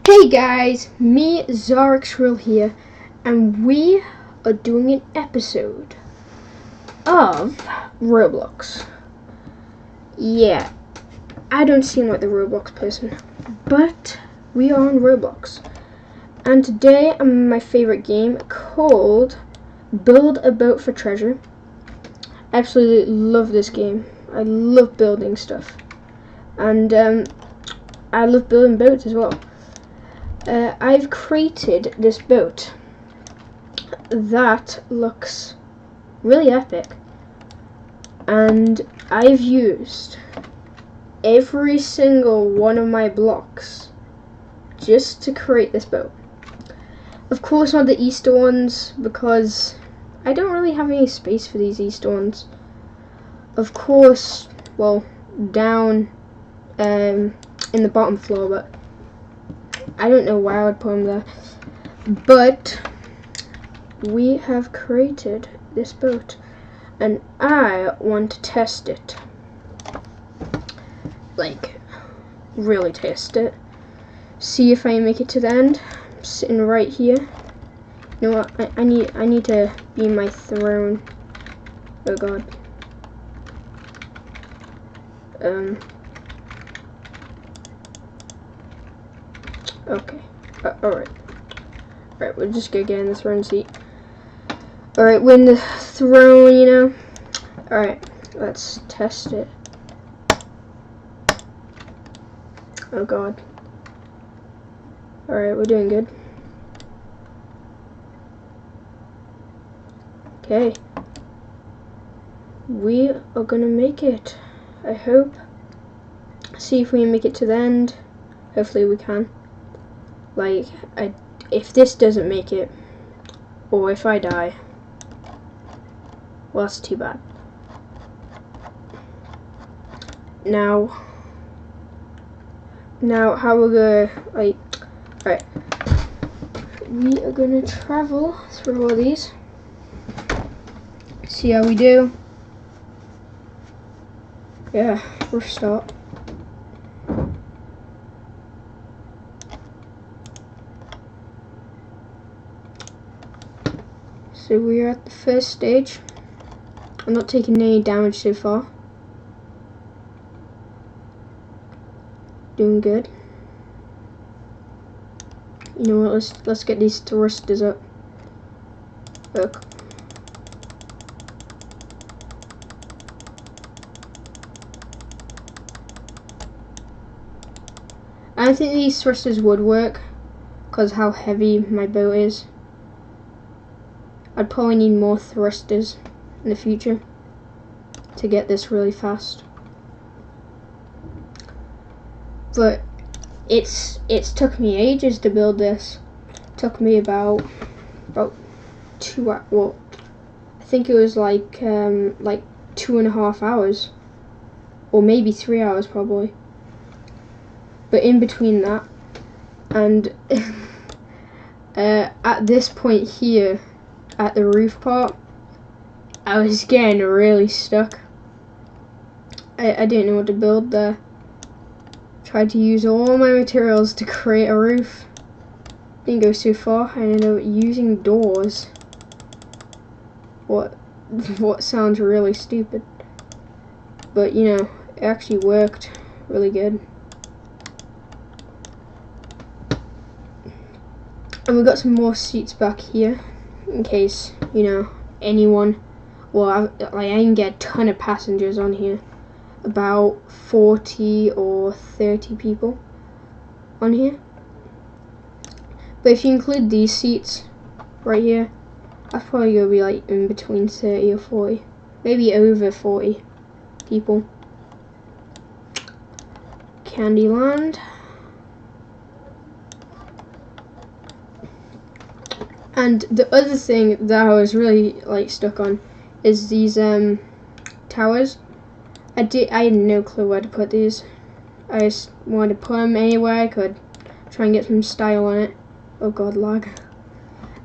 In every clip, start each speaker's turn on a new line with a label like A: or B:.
A: Hey guys, me Zarexrill here, and we are doing an episode of Roblox. Yeah, I don't seem like the Roblox person, but we are on Roblox. And today I'm in my favorite game called Build a Boat for Treasure. I absolutely love this game. I love building stuff. And I love building boats as well. I've created this boat that looks really epic, and I've used every single one of my blocks just to create this boat. Of course not the Easter ones, because I don't really have any space for these Easter ones. Of course, well, down in the bottom floor, but I don't know why I would put them there. But we have created this boat, and I want to test it. Like, really test it. See if I make it to the end. I'm sitting right here. You know what? I need to be my throne. Oh god. Okay. Alright. Alright, we'll just go get in the throne seat. Alright, we're in the throne, you know. Alright, let's test it. Oh god. Alright, we're doing good. Okay. We are gonna make it. I hope. See if we can make it to the end. Hopefully we can. Like, if this doesn't make it, or if I die, well, that's too bad. Now how we're gonna, like, alright, we are gonna travel through all these, see how we do. Yeah, rough start. So we are at the first stage. I'm not taking any damage so far. Doing good. You know what? Let's get these thrusters up. Look. I don't think these thrusters would work because how heavy my boat is. I'd probably need more thrusters in the future to get this really fast. But it's took me ages to build this. It took me about 2 hours. Well, I think it was like 2.5 hours, or maybe 3 hours probably. But in between that and at this point here, at the roof part, I was getting really stuck. I didn't know what to build there. Tried to use all my materials to create a roof. Didn't go so far. I ended up using doors. What sounds really stupid, but you know, it actually worked really good. And we got some more seats back here, in case, you know, anyone, well, I can get a ton of passengers on here, about 40 or 30 people on here. But if you include these seats right here, that's probably gonna be like in between 30 or 40, maybe over 40 people. Candyland. And the other thing that I was really like stuck on is these towers. I had no clue where to put these. I just wanted to put them anywhere I could, try and get some style on it. Oh god, lag.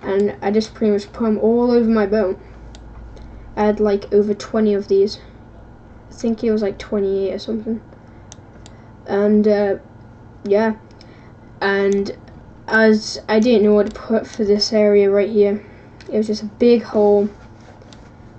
A: And I just pretty much put them all over my boat. I had like over 20 of these. I think it was like 28 or something. And yeah, and as I didn't know what to put for this area right here. It was just a big hole,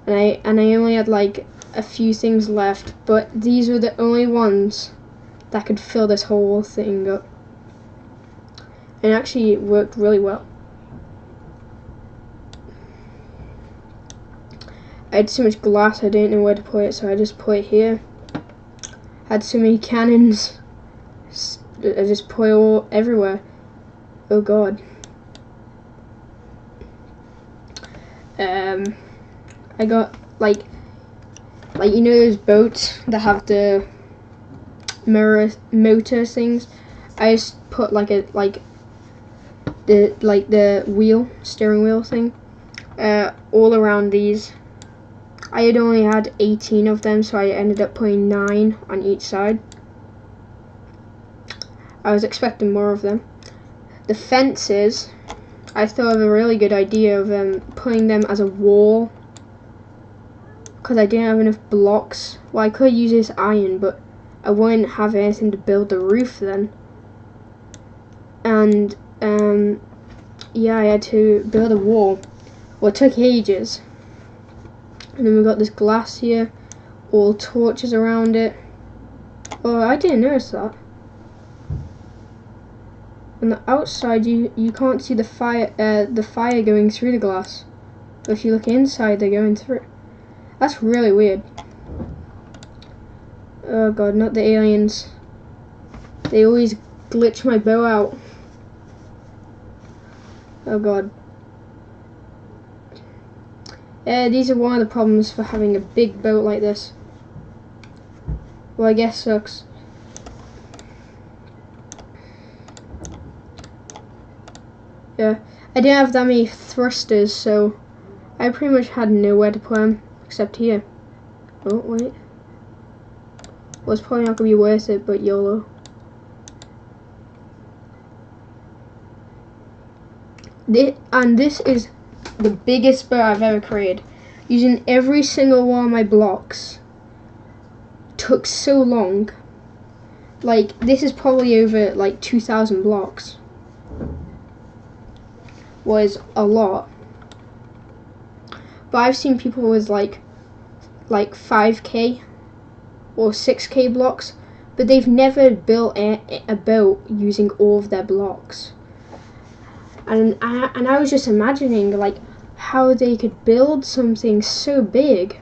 A: and I only had like a few things left, but these were the only ones that could fill this whole thing up. And actually it worked really well. I had so much glass I didn't know where to put it, so I just put it here. I had so many cannons, I just put it all everywhere. Oh god. I got like you know those boats that have the motor things. I just put the steering wheel thing all around these. I had only had 18 of them, so I ended up putting 9 on each side. I was expecting more of them. The fences, I thought of a really good idea of putting them as a wall, because I didn't have enough blocks. Well, I could use this iron, but I wouldn't have anything to build the roof then. And yeah, I had to build a wall. Well, it took ages. And then we got this glass here, all torches around it. Oh, I didn't notice that. On the outside, you can't see the fire going through the glass. But if you look inside, they're going through. That's really weird. Oh god, not the aliens. They always glitch my bow out. Oh god. These are one of the problems for having a big boat like this. Well, I guess sucks. Yeah, I didn't have that many thrusters, so I pretty much had nowhere to put them except here. Oh wait. Well, it's probably not gonna be worth it, but YOLO. This is the biggest boat I've ever created. Using every single one of my blocks took so long. Like, this is probably over like 2,000 blocks. Was a lot. But I've seen people with like 5k or 6k blocks, but they've never built a boat using all of their blocks. And I was just imagining like how they could build something so big.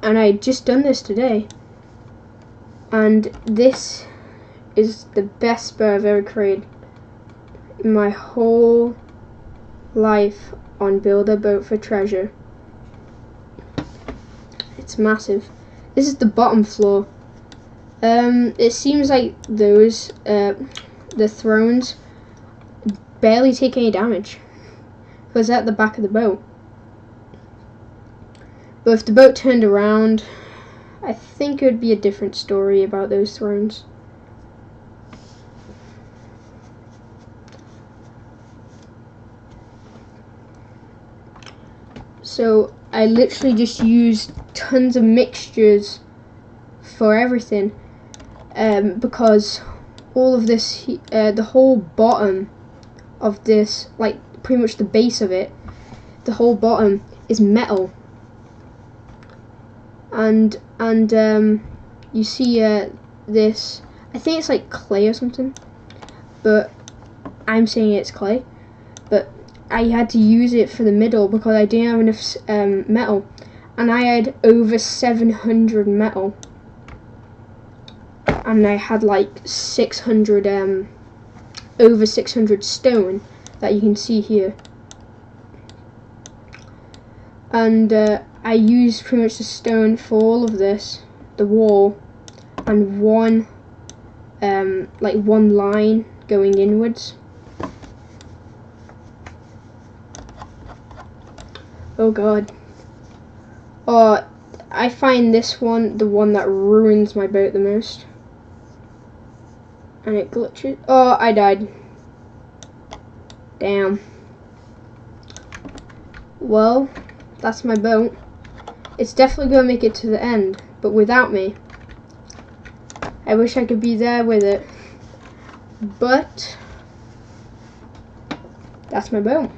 A: And I just done this today. And this is the best boat I've ever created in my whole life on Build a Boat for Treasure. It's massive. This is the bottom floor. It seems like those the thrones barely take any damage because they're at the back of the boat. But if the boat turned around, I think it would be a different story about those thrones. So I literally just used tons of mixtures for everything, because all of this, the whole bottom of this, like pretty much the base of it, the whole bottom is metal. And you see this, I think it's like clay or something, but I'm saying it's clay. But I had to use it for the middle because I didn't have enough metal, and I had over 700 metal, and I had like 600 over 600 stone that you can see here. And I used pretty much the stone for all of this, the wall, and one line going inwards. Oh god. Oh, I find this one the one that ruins my boat the most. And it glitches. Oh, I died. Damn. Well, that's my boat. It's definitely gonna make it to the end, but without me. I wish I could be there with it. But that's my boat.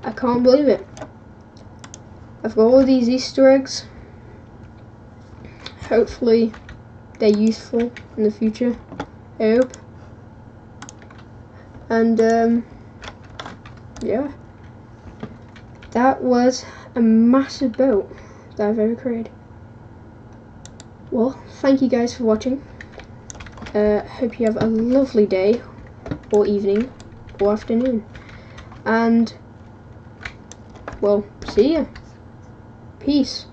A: I can't believe it. I've got all these Easter eggs. Hopefully they're useful in the future. I hope. And yeah, that was a massive boat that I've ever created. Well, thank you guys for watching. Hope you have a lovely day, or evening, or afternoon. And, well, see ya. Peace.